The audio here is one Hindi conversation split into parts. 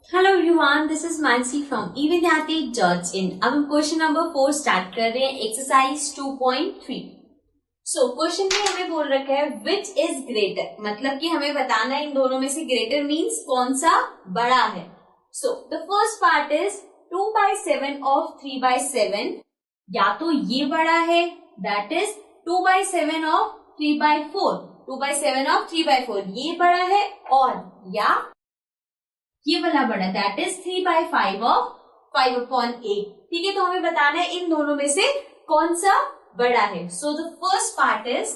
Hello everyone, this is Mansi from evidyati.in। अब हम क्वेश्चन नंबर 4 स्टार्ट कर रहे हैं, एक्सरसाइज 2.3। सो क्वेश्चन में हमें बोल रखा है विच इज ग्रेटर, मतलब कि हमें बताना है इन दोनों में से ग्रेटर मीन्स कौन सा बड़ा है। So the first part is 2/7 of 3/7, या तो ये बड़ा है दैट इज 2/7 ऑफ 3/4, 2/7 ऑफ 3/4 ये बड़ा है, और या ये वाला बड़ा दैट इज 3/5 ऑफ 5/8। ठीक है, तो हमें बताना है इन दोनों में से कौन सा बड़ा है। So the first part is,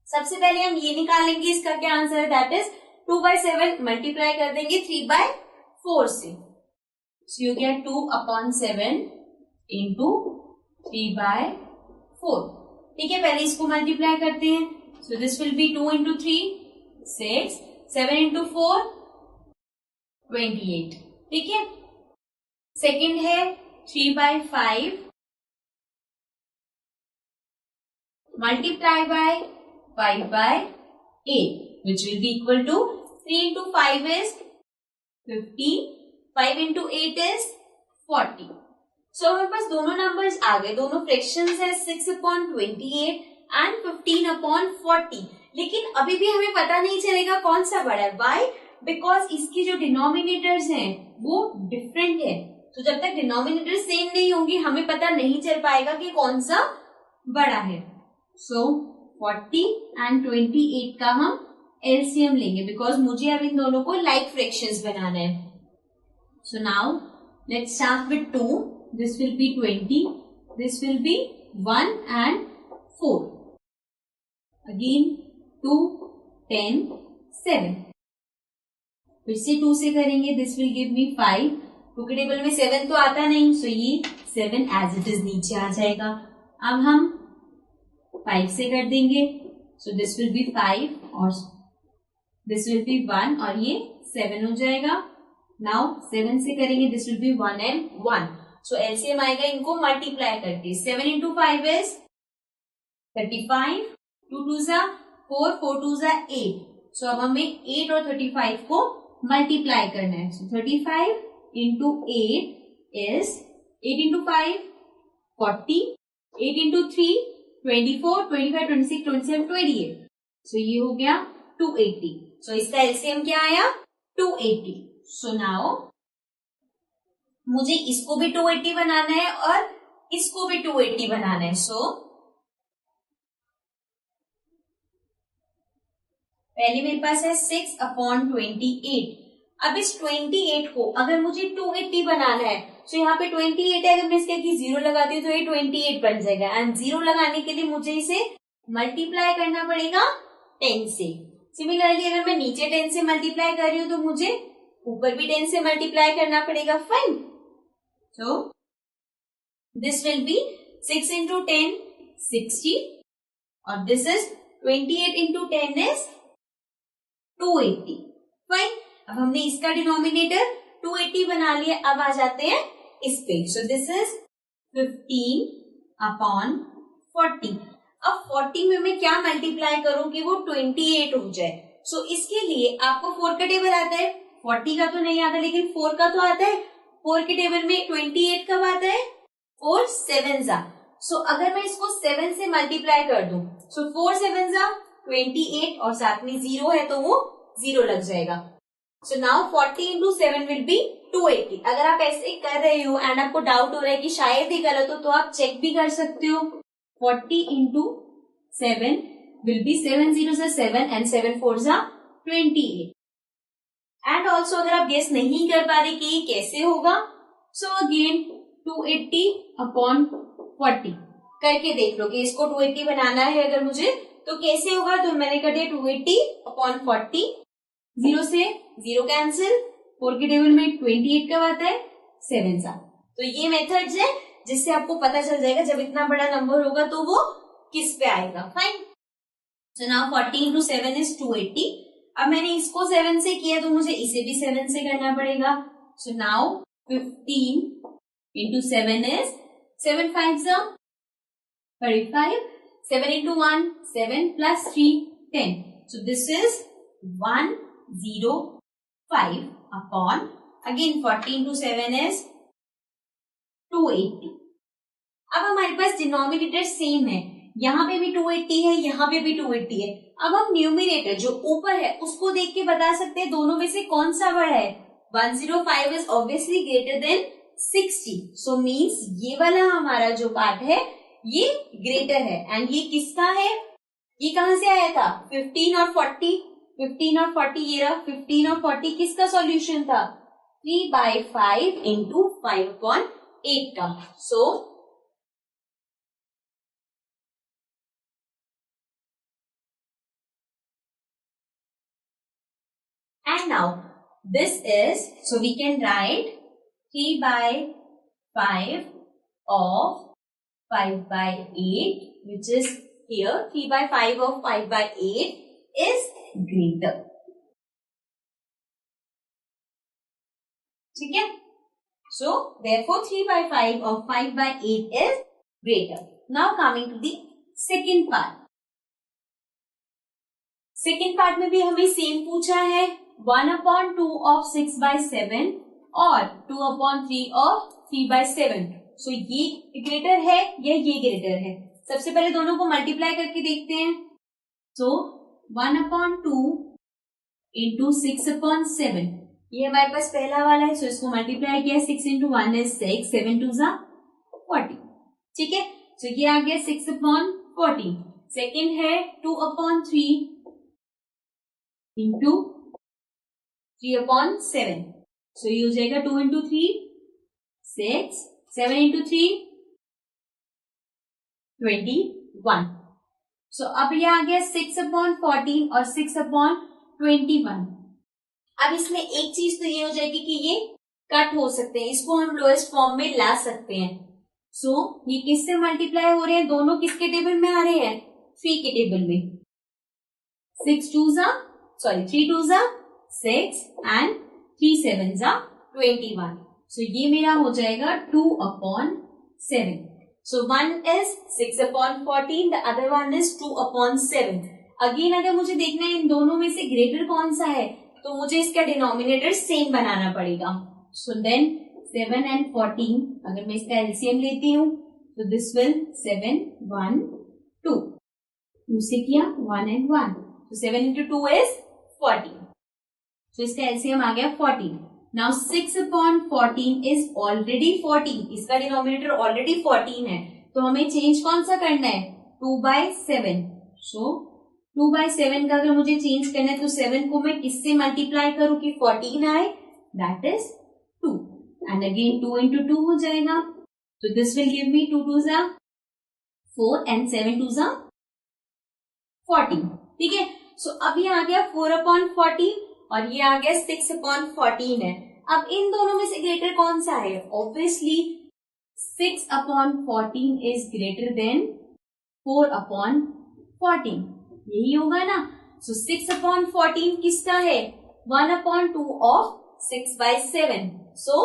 सबसे पहले हम ये निकालेंगे इसका क्या आंसर है, दैट इज 2/7 मल्टीप्लाई कर देंगे 3/4 से, सो यू गेट 2/7 इंटू 3/4। ठीक है, पहले इसको मल्टीप्लाई करते हैं। So this will be 2 into 3 6, 7 into 4 28। ठीक है, सेकंड है 3/5 multiply by 5/8 which will be equal to 3 into 5 is 15, 5 into 8 is 40। So हमारे पास दोनों नंबर्स आ गए, दोनों फ्रैक्शंस है 6/28 एंड 15/40। लेकिन अभी भी हमें पता नहीं चलेगा कौन सा बड़ा है। वाई? बिकॉज इसकी जो डिनोमिनेटर्स हैं वो डिफरेंट है। तो जब तक डिनोमिनेटर सेम नहीं होंगे हमें पता नहीं चल पाएगा कि कौन सा बड़ा है। सो 40 एंड 28 का हम एलसीएम लेंगे, बिकॉज मुझे अब इन दोनों को लाइक फ्रैक्शंस बनाना है। So now let's start with 2, this will B 20, this will B 1 and 4, again 2, 10, 7। फिर से 2 से करेंगे, दिस विल गिव मी 5। 2 के टेबल में 7 तो आता नहीं, सो ये 7 एज इट इज नीचे आ जाएगा। अब हम 5 से कर देंगे, सो दिस विल बी 5 और दिस विल बी 1 और ये 7 हो जाएगा। नाउ 7 से करेंगे, this will B 1 and 1। So LCM आएगा इनको मल्टीप्लाई करके। 7 इंटू 5 इज 35, 2 2 जा 4, 4 2 जा 8। सो अब हमें 8 और 35 को मल्टीप्लाई करना है। सो 35 इंटू 8 इज 8 इंटू 5 40, 8 इंटू 3 24, 25, 26, 27, 28। सो ये हो गया 280। सो इसका एलसीएम क्या आया 280। सो नाउ मुझे इसको भी 280 बनाना है और इसको भी 280 बनाना है। सो पहले मेरे पास है 6/28। अब इस 28 को अगर मुझे 280 बनाना है, तो यहाँ पे 28 है, अगर मैं इसके 0 लगाती हूँ तो ये 28 बन जाएगा। एंड 0 लगाने के लिए मुझे इसे मल्टीप्लाई करना पड़ेगा 10 से। सिमिलरली अगर मैं नीचे 10 से मल्टीप्लाई कर रही हूँ तो मुझे ऊपर भी 10 से मल्टीप्लाई करना पड़ेगा। Fine, so this will B 6 into 10 60 और this is 28 into 10 is 280। Fine, अब हमने इसका डिनोमिनेटर 280 बना लिया। अब आ जाते हैं इस पे। So this is 15/40। अब 40 में मैं क्या मल्टीप्लाई करूं कि वो 28 हो जाए। सो इसके लिए आपको 4 का टेबल आता है, 40 का तो नहीं आता लेकिन 4 का तो आता है। 4 के टेबल में 28 कब आता है, 4 7 जा। सो अगर मैं इसको 7 से मल्टीप्लाई कर दूं, सो 4 7 जा 28 और साथ में 0 है तो वो 0 लग जाएगा। So now 40 into 7 will be 280। अगर आप ऐसे कर रहे हो एंड आपको डाउट हो रहा है कि शायद ही गलत हो तो आप चेक भी कर सकते हो। 40 इंटू 7 विल बी 7 0 से 7 एंड 7 4 जा 28। एंड ऑल्सो अगर आप गेस नहीं कर पा रहे कि ये कैसे होगा, सो अगेन 280/40 करके देख लो कि इसको 280 बनाना है अगर मुझे तो कैसे होगा। तो मैंने कर दिया 280/40, 0 से 0 कैंसिल, 4 के टेबल में 28 कब आता है, 7 सा। तो ये मेथड्स है जिससे आपको पता चल जाएगा जब इतना बड़ा नंबर होगा तो वो किस पे आएगा। Fine, so now 40 into 7 is 280। अब मैंने इसको 7 से किया तो मुझे इसे भी 7 से करना पड़ेगा। सो नाउ 15 इंटू 7 इज 7 5 जा 35, 7 into 1, 7 plus 3, 10. So this is 105 upon again 40 into 7 is 280. अब हमारे पास डिनोमिनेटर सेम है, यहाँ पे भी 280 है, यहाँ पे भी 280 है. अब हम न्यूमिनेटर जो ऊपर है उसको देख के बता सकते हैं दोनों में से कौन सा बड़ा है. 105 is obviously greater than 60. So means ये वाला हमारा जो पार्ट है ये ग्रेटर है. एंड ये किसका है, ये कहां से आया था, 15 और 40. 15 और 40 ये रहा, 15 और 40 किसका सॉल्यूशन था, 3/5 into 5/8 का. सो and now this is, so we can write 3/5 of 5/8, which is here 3/5 of 5/8 is greater. ठीक है. So therefore 3/5 of 5/8 is greater. Now coming to the second part. Second part में भी हमें सेम पूछा है, 1/2 of 6/7 और 2/3 of 3/7. सो ये ग्रेटर है या ये ग्रेटर है. सबसे पहले दोनों को मल्टीप्लाई करके देखते हैं. सो 1/2 into 6/7 ये हमारे पास पहला वाला है. सो इसको मल्टीप्लाई किया, 6 into 1 is 6, 7 2 is 40. ठीक है. सो ये आ गया 6/14. सेकेंड है 2/3 into 3/7. सो ये हो जाएगा 2 into 3 6, 7 into 3 21. सो अब ये आ गया 6/14 और 6/21. अब इसमें एक चीज तो ये हो जाएगी कि ये कट हो सकते हैं, इसको हम लोएस्ट फॉर्म में ला सकते हैं. सो ये किससे मल्टीप्लाई हो रहे हैं, दोनों किसके टेबल में आ रहे हैं, 3 के टेबल में. 3 2 6 and 3 7 21. सो ये मेरा हो जाएगा 2/7. So one is 6/14, the other one is 2/7. Again अगर मुझे देखना है इन दोनों में से ग्रेटर कौन सा है, तो मुझे इसका डिनोमिनेटर सेम बनाना पड़ेगा. सो देन 7 and 14, अगर मैं इसका एलसीएम लेती हूँ तो दिस विल 7 1 2. 2 से किया 1 and 1. तो 7 into 2 is 14. तो इसका एलसीएम आ गया 14. Now 6/14 is already 14. इसका डिनोमिनेटर ऑलरेडी 14 है, तो हमें चेंज कौन सा करना है, 2/7. सो 2/7 का अगर मुझे चेंज करना है तो 7 को मैं किससे मल्टीप्लाई करूं कि 14 आए, that is 2. And again 2 into 2 हो जाएगा. तो this will give me 2 2 is 4 and 7 2 is 14. ठीक है. सो अब ये आ गया 4/14 और ये आ गया 6/14 है. अब इन दोनों में से ग्रेटर कौन सा है, ऑब्वियसली 6/14 इज ग्रेटर देन 4/14. यही होगा ना. सो 6/14 किसका है, 1/2 of 6/7. So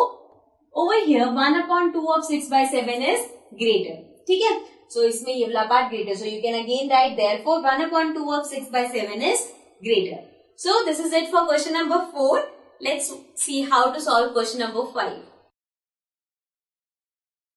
over here 1/2 of 6/7 is greater. ठीक है. सो इसमें ये वाला part greater. So you can again right therefore 1/2 of 6/7 is greater. So this is it for question number 4. Let's see how to solve question number 5.